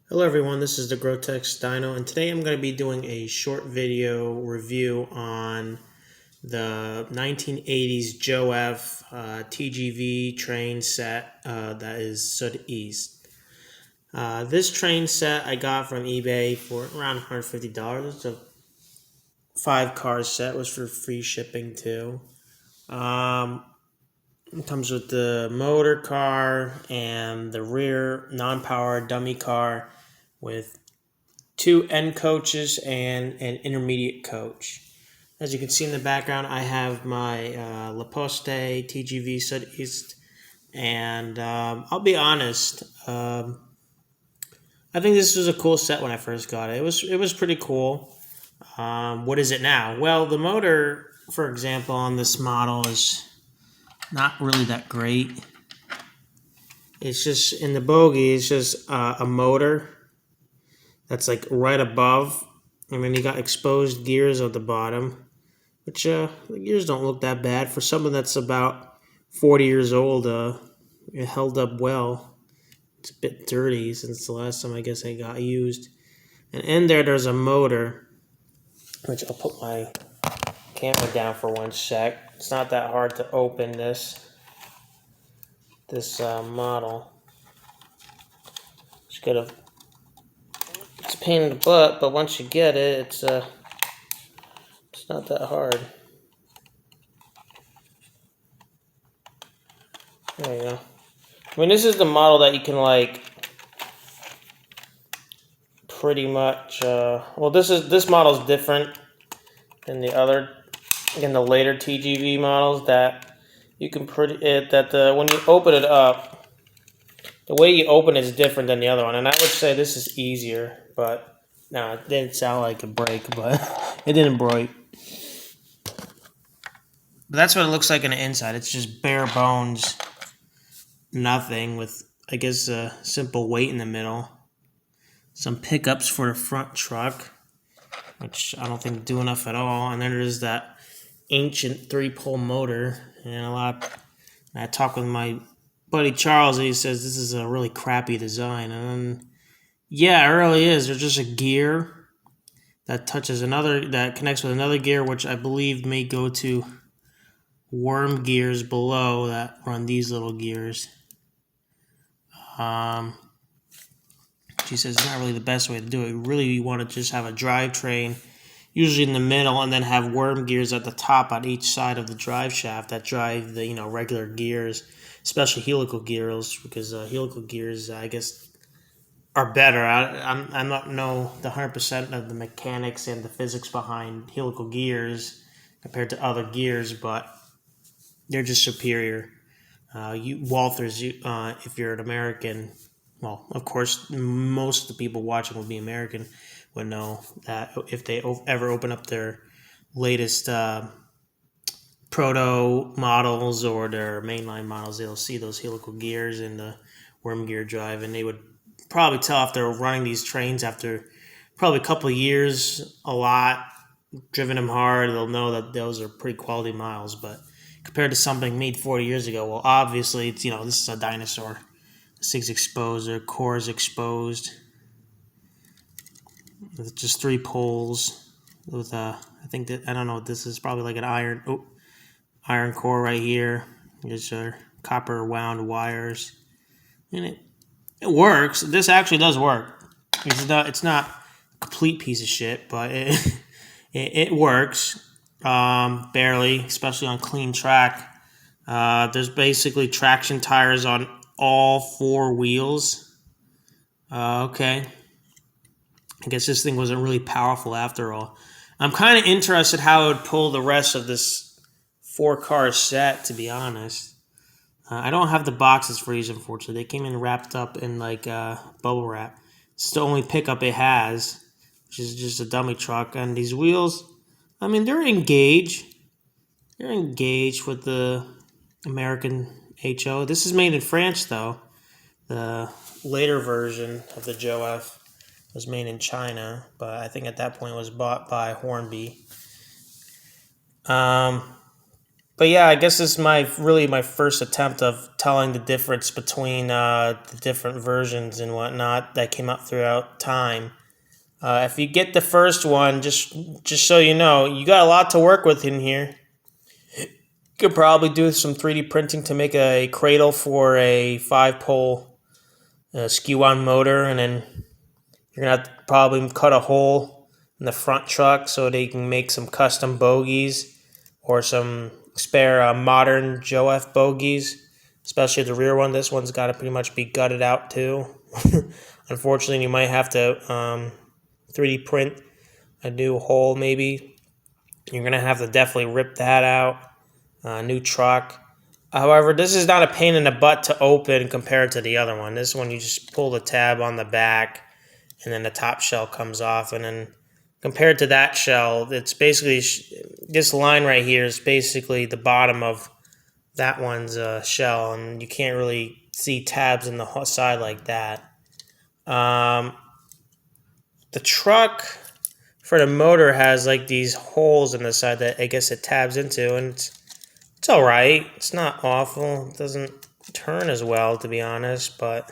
Hello everyone, this is the Grotex Dino, and today I'm going to be doing a short video review on the 1980s Jouef TGV train set that is Sud East. This train set I got from eBay for around $150. It's a 5-car set, was for free shipping too. It comes with the motor car and the rear non-powered dummy car with 2 end coaches and an intermediate coach. As you can see in the background, I have my La Poste TGV Sud Est, and I'll be honest, I think this was a cool set when I first got it. It was pretty cool. What is it now? Well, the motor, for example, on this model is not really that great. It's just in the bogie. It's just a motor that's like right above, and then you got exposed gears at the bottom, which the gears don't look that bad for something that's about 40 years old. It held up well. It's a bit dirty since the last time I guess it got used. And in there's a motor, which I'll put my camera down for one sec. It's not that hard to open this model. Just gotta. It's a pain in the butt, but once you get it, it's not that hard. There you go. I mean, this is the model that you can like pretty much. Well, this model is different than the later TGV models that you can when you open it up, the way you open it is different than the other one, and I would say this is easier. But no, it didn't sound like a break, but it didn't break. But that's what it looks like on the inside. It's just bare bones, nothing, with I guess a simple weight in the middle. Some pickups for the front truck, which I don't think do enough at all. And then there's that ancient 3-pole motor. And I talked with my buddy Charles, and he says this is a really crappy design. And yeah, it really is. There's just a gear that connects with another gear, which I believe may go to worm gears below that run these little gears. She says it's not really the best way to do it. Really, you want to just have a drivetrain, usually in the middle, and then have worm gears at the top on each side of the drive shaft that drive the regular gears, especially helical gears, because helical gears, I guess, are better. I'm not know the 100% of the mechanics and the physics behind helical gears compared to other gears, but they're just superior. Walthers, if you're an American, well, of course, most of the people watching will be American, would know that if they ever open up their latest proto models or their mainline models, they'll see those helical gears in the worm gear drive, and they would probably tell if they're running these trains after probably a couple of years, a lot, driven them hard, they'll know that those are pretty quality miles. But compared to something made 40 years ago, well, obviously, it's this is a dinosaur. This thing's exposed, their core is exposed. With just 3 poles. With I don't know what this is, probably like an iron core right here. There's your copper wound wires. And it works. This actually does work. It's not a complete piece of shit, but it works. Barely, especially on clean track. There's basically traction tires on all 4 wheels. Okay. I guess this thing wasn't really powerful after all. I'm kind of interested how it would pull the rest of this 4-car set, to be honest. I don't have the boxes for these, unfortunately. They came in wrapped up in like bubble wrap. It's the only pickup it has, which is just a dummy truck. And these wheels, I mean, they're engaged. They're engaged with the American HO. This is made in France, though. The later version of the Jouef was made in China, but I think at that point it was bought by Hornby. But yeah, I guess this is my first attempt of telling the difference between the different versions and whatnot that came out throughout time. If you get the first one, just so you know, you got a lot to work with in here. You could probably do some 3D printing to make a cradle for a 5-pole skew-on motor, and then you're gonna have to probably cut a hole in the front truck so they can make some custom bogies or some spare modern Jouef bogies, especially the rear one. This one's got to pretty much be gutted out too. Unfortunately, you might have to 3D print a new hole maybe. You're going to have to definitely rip that out. New truck. However, this is not a pain in the butt to open compared to the other one. This one, you just pull the tab on the back, and then the top shell comes off. And then compared to that shell, it's basically, this line right here is basically the bottom of that one's shell, and you can't really see tabs in the side like that. The truck for the motor has like these holes in the side that I guess it tabs into, and it's all right. It's not awful. It doesn't turn as well, to be honest, but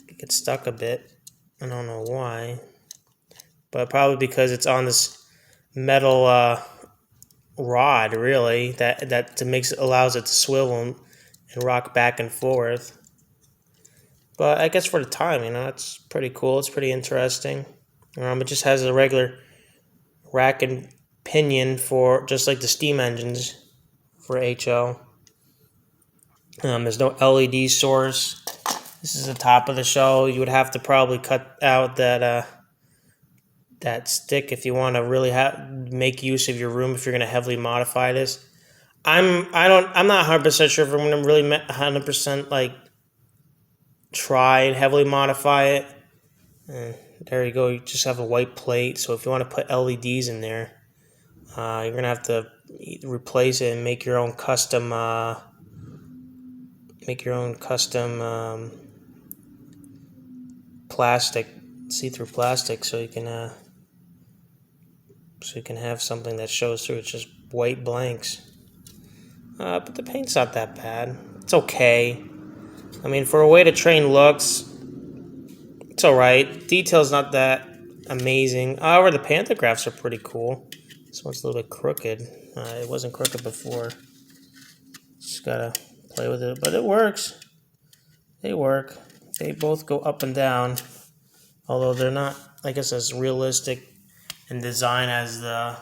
it gets stuck a bit. I don't know why, but probably because it's on this metal rod, really, that allows it to swivel and rock back and forth. But I guess for the time, it's pretty cool. It's pretty interesting. It just has a regular rack and pinion for just like the steam engines for HO. There's no LED source. This is the top of the shell. You would have to probably cut out that stick if you want to really make use of your room if you're going to heavily modify this. I'm not 100% sure if I'm going to really 100% like try and heavily modify it. And there you go. You just have a white plate. So if you want to put LEDs in there, you're going to have to replace it and make your own custom plastic, see-through plastic, so you can have something that shows through. It's just white blanks. But the paint's not that bad. It's okay. I mean, for a way to train looks, it's alright. Detail's not that amazing. However, the pantographs are pretty cool. This one's a little bit crooked. It wasn't crooked before. Just gotta play with it, but it works. They work. They both go up and down, although they're not, I guess, as realistic in design as the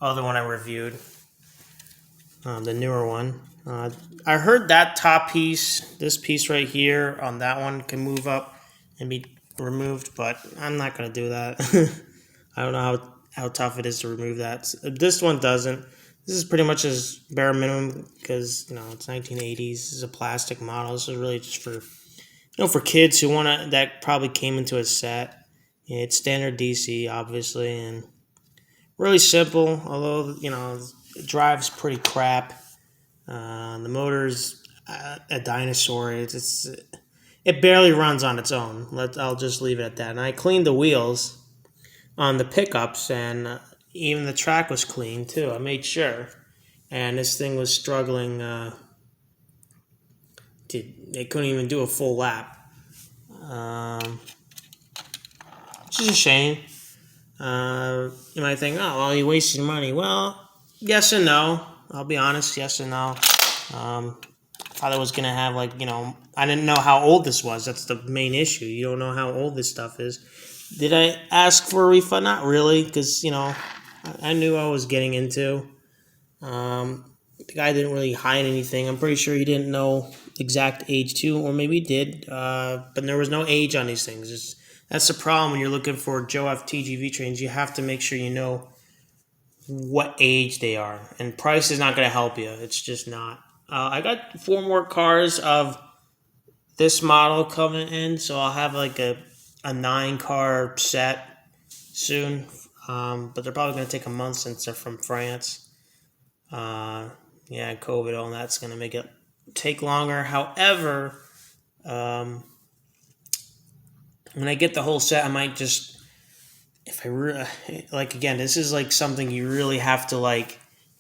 other one I reviewed, the newer one. I heard that top piece, this piece right here on that one, can move up and be removed, but I'm not going to do that. I don't know how tough it is to remove that. This one doesn't. This is pretty much as bare minimum because, it's 1980s. This is a plastic model. This is really just for, for kids who that probably came into a set. Yeah, it's standard DC, obviously, and really simple, although, it drives pretty crap. The motor's a dinosaur. It barely runs on its own. I'll just leave it at that. And I cleaned the wheels on the pickups, and even the track was clean, too. I made sure. And this thing was struggling. It couldn't even do a full lap. Which is a shame. You might think, oh, well, you wasted money. Well, yes and no. I'll be honest, yes and no. Thought I was going to have, I didn't know how old this was. That's the main issue. You don't know how old this stuff is. Did I ask for a refund? Not really, because, I knew I was getting into. The guy didn't really hide anything. I'm pretty sure he didn't know exact age, too, or maybe he did. But there was no age on these things. That's the problem when you're looking for Jouef TGV trains. You have to make sure you know what age they are. And price is not going to help you. It's just not. I got 4 more cars of this model coming in, so I'll have like a 9-car set soon. But they're probably going to take a month since they're from France. COVID, all that's going to make it take longer. However, when I get the whole set, I might just, if I again, this is like something you really have to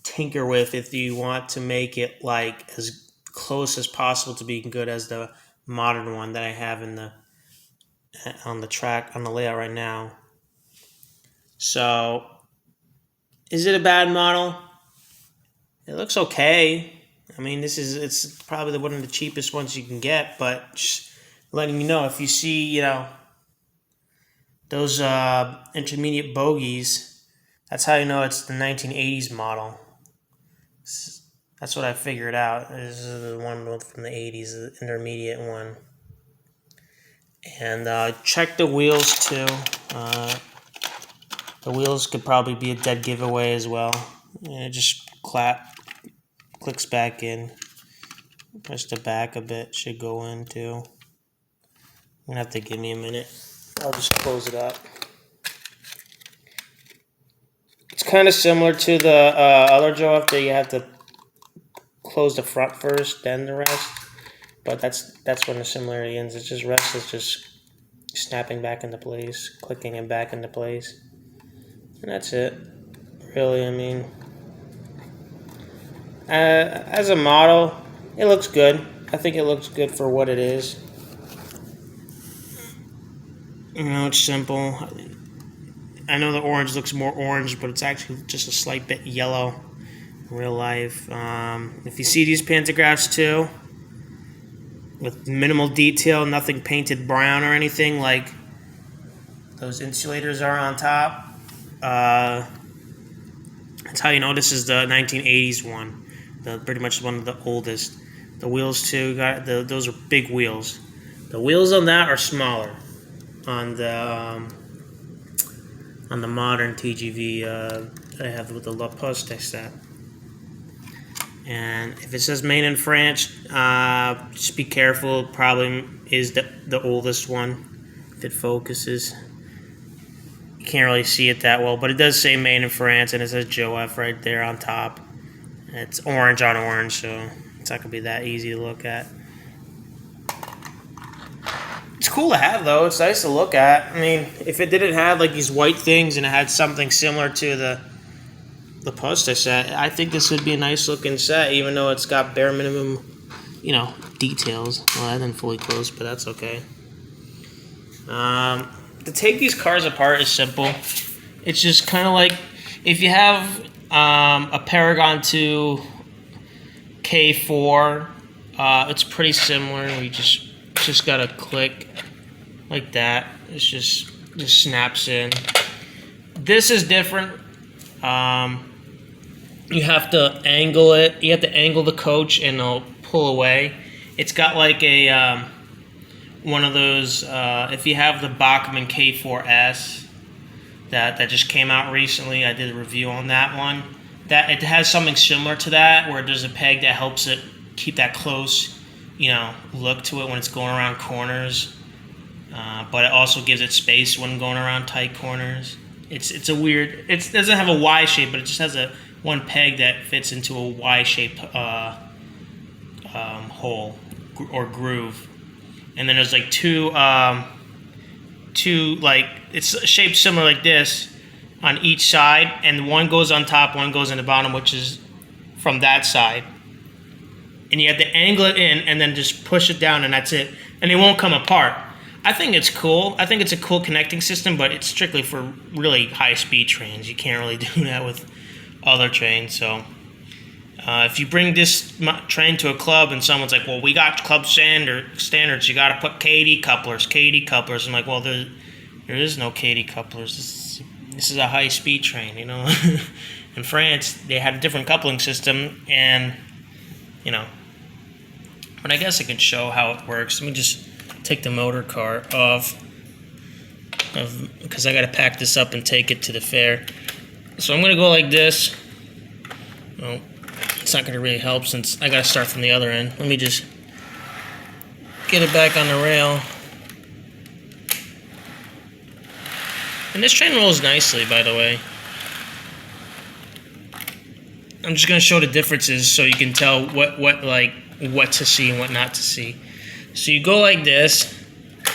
tinker with if you want to make it like as close as possible to being good as the modern one that I have on the track on the layout right now. So, is it a bad model? It looks okay. I mean, it's probably one of the cheapest ones you can get, but just letting you know, if you see, those intermediate bogies, that's how you know it's the 1980s model. That's what I figured out. This is the one from the 80s, the intermediate one. And check the wheels too. The wheels could probably be a dead giveaway as well. And it just clicks back in. Push the back a bit, should go in too. I'm gonna have to give me a minute. I'll just close it up. It's kind of similar to the other Jouef that you have to close the front first, then the rest. But that's when the similarity ends. It's just rest is just snapping back into place, clicking it back into place. And that's it. Really, I mean, as a model, it looks good. I think it looks good for what it is. It's simple. I know the orange looks more orange, but it's actually just a slight bit yellow in real life. If you see these pantographs too, with minimal detail, nothing painted brown or anything like those insulators are on top, that's how you know this is the 1980s one. Pretty much one of the oldest. The wheels too, those are big wheels. The wheels on that are smaller on the modern TGV that I have with the La Poste set. And if it says made in France, just be careful. It probably is the oldest one. If it focuses, you can't really see it that well, but it does say made in France, and it says Jouef right there on top. It's orange on orange, so it's not gonna be that easy to look at. It's cool to have, though. It's nice to look at. I mean, if it didn't have like these white things and it had something similar to the poster set, I think this would be a nice looking set, even though it's got bare minimum, details. Well, I didn't fully close, but that's okay. To take these cars apart is simple. It's just kind of like if you have a Paragon 2 K4, it's pretty similar. You just gotta click like that. It's just snaps in. This is different. You have to angle it. You have to angle the coach, and it'll pull away. It's got like a one of those. If you have the Bachmann K4S that just came out recently, I did a review on that one. That it has something similar to that, where there's a peg that helps it keep that close, look to it when it's going around corners. But it also gives it space when going around tight corners. It's a weird. It doesn't have a Y shape, but it just has one peg that fits into a Y-shaped hole or groove. And then there's like two like it's shaped similar like this on each side, and one goes on top, one goes in the bottom, which is from that side. And you have to angle it in and then just push it down, and that's it. And it won't come apart. I think it's cool. I think it's a cool connecting system, but it's strictly for really high-speed trains. You can't really do that with other trains. So if you bring this train to a club and someone's like, well, we got club standards, you got to put KD couplers. I'm like, well, there is no KD couplers. This is a high-speed train, In France, they had a different coupling system, and, But I guess I can show how it works. Let me just take the motor car off, because I got to pack this up and take it to the fair. So I'm going to go like this. Well, it's not going to really help since I got to start from the other end. Let me just get it back on the rail. And this train rolls nicely, by the way. I'm just going to show the differences so you can tell what to see and what not to see. So you go like this,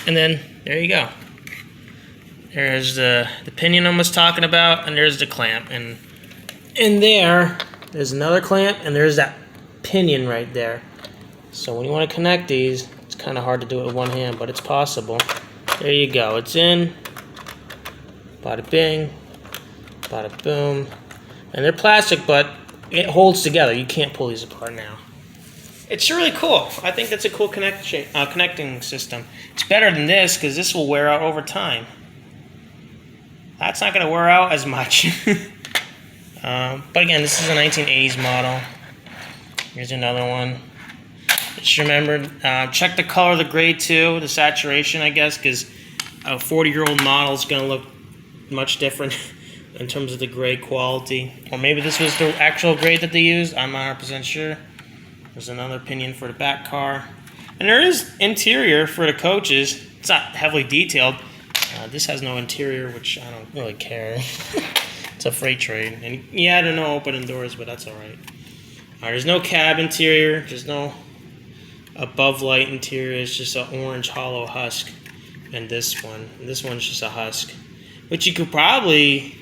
and then there you go. There's the pinion I was talking about, and there's the clamp. And in there, There's another clamp, and there's that pinion right there. So when you want to connect these, it's kind of hard to do it with one hand, but it's possible. There you go. It's in. Bada bing. Bada boom. And they're plastic, but it holds together. You can't pull these apart now. It's really cool. I think that's a cool connecting system. It's better than this because this will wear out over time. That's not going to wear out as much. But again, this is a 1980s model. Here's another one. Just remember, check the color of the grade too, the saturation, I guess, because a 40-year-old model is going to look much different in terms of the grade quality. Or maybe this was the actual grade that they used. I'm not 100% sure. There's another pinion for the back car. And there is interior for the coaches. It's not heavily detailed. This has no interior, which I don't really care. It's a freight train. And yeah, there are no opening doors, but that's all right. There's no cab interior. There's no above light interior. It's just an orange hollow husk. And this one's just a husk, which you could probably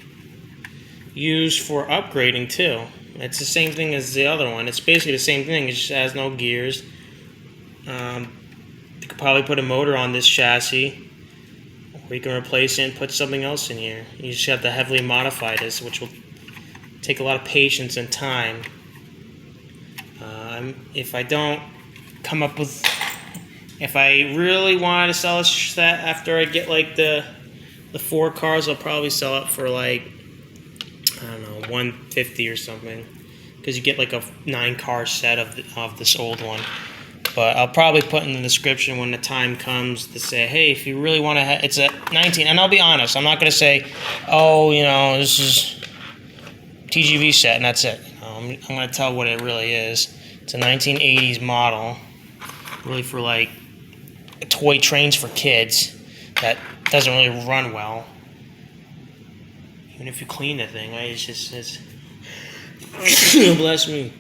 use for upgrading too. It's the same thing as the other one. It's basically the same thing. It just has no gears. You could probably put a motor on this chassis, or you can replace it and put something else in here. You just have to heavily modify this, which will take a lot of patience and time. If I don't come up with, if I really wanted to sell this set after I get like the 4 cars, I'll probably sell it for like, I don't know, $150 or something, because you get like a 9-car set of this old one. But I'll probably put in the description when the time comes to say, hey, if you really want to, it's a 19. And I'll be honest, I'm not going to say, oh, this is TGV set and that's it. I'm going to tell what it really is. It's a 1980s model, really for like toy trains for kids that doesn't really run well. Even if you clean the thing, right? It's bless me.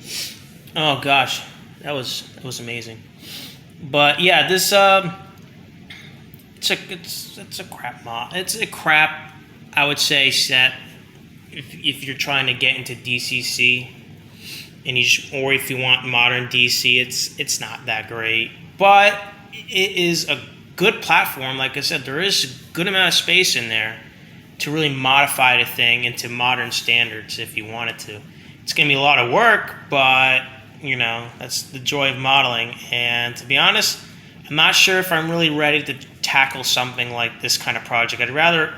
Oh gosh, that was amazing. But yeah, this it's a crap mod. It's a crap, I would say, set if you're trying to get into DCC, and or if you want modern DC, it's not that great. But it is a good platform. Like I said, there is a good amount of space in there to really modify the thing into modern standards if you wanted to. It's going to be a lot of work, but, that's the joy of modeling. And to be honest, I'm not sure if I'm really ready to tackle something like this kind of project. I'd rather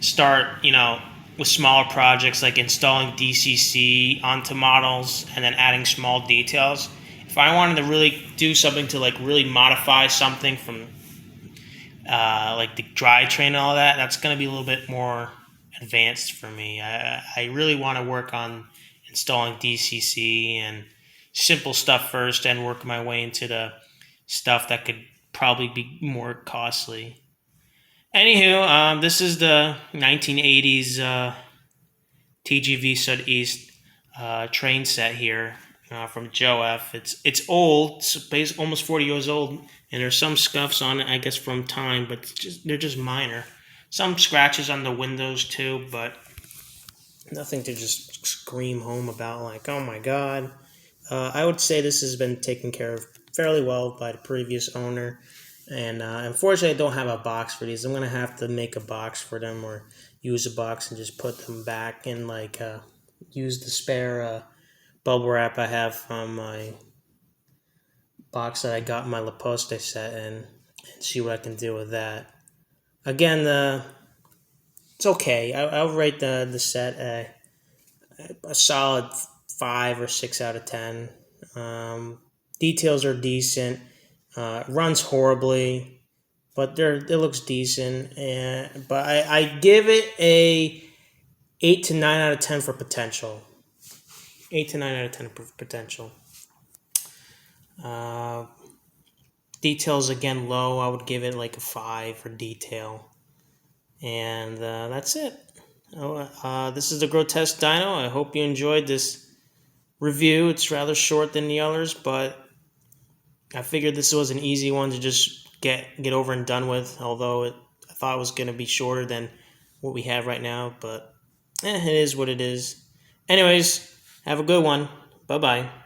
start, with smaller projects like installing DCC onto models and then adding small details. If I wanted to really do something to like really modify something from like the drivetrain and all that, that's going to be a little bit more advanced for me. I really want to work on installing DCC and simple stuff first and work my way into the stuff that could probably be more costly. Anywho, this is the 1980s TGV Sud Est train set here from Jouef. It's old. It's almost 40 years old, and there's some scuffs on it, I guess, from time, but they're just minor. Some scratches on the windows too, but nothing to just scream home about like, oh my god. I would say this has been taken care of fairly well by the previous owner. And unfortunately, I don't have a box for these. I'm going to have to make a box for them or use a box and just put them back and use the spare bubble wrap I have from my box that I got my La Poste set in and see what I can do with that. Again, it's okay. I'll rate the set a solid 5 or 6 out of 10. Details are decent. Runs horribly, but it looks decent. But I give it a 8 to 9 out of 10 for potential. 8 to 9 out of 10 for potential. Details again low. I would give it like a 5 for detail. And that's it. This is the Grotesque Dyno. I hope you enjoyed this review. It's rather short than the others, but I figured this was an easy one to just get over and done with, although I thought it was going to be shorter than what we have right now, but it is what it is. Anyways, have a good one. Bye-bye.